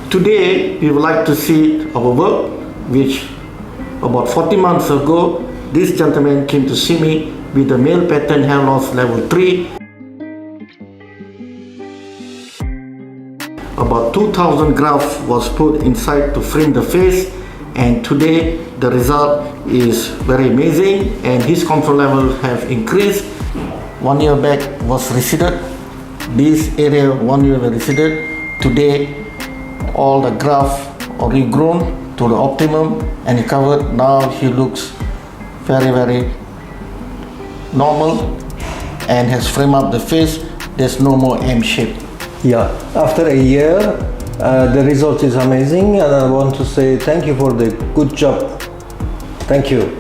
Today, we would like to see our work, which about 40 months ago, this gentleman came to see me with the male pattern hair loss level 3. About 2,000 grafts was put inside to frame the face, and today the result is very amazing and his comfort level have increased. 1 year back was receded. This area 1 year receded. Today all the grafts are regrown to the optimum and recovered. Now he looks very normal and has framed up the face. There's no more M shape. Yeah, after a year, the result is amazing, and I want to say thank you for the good job. Thank you.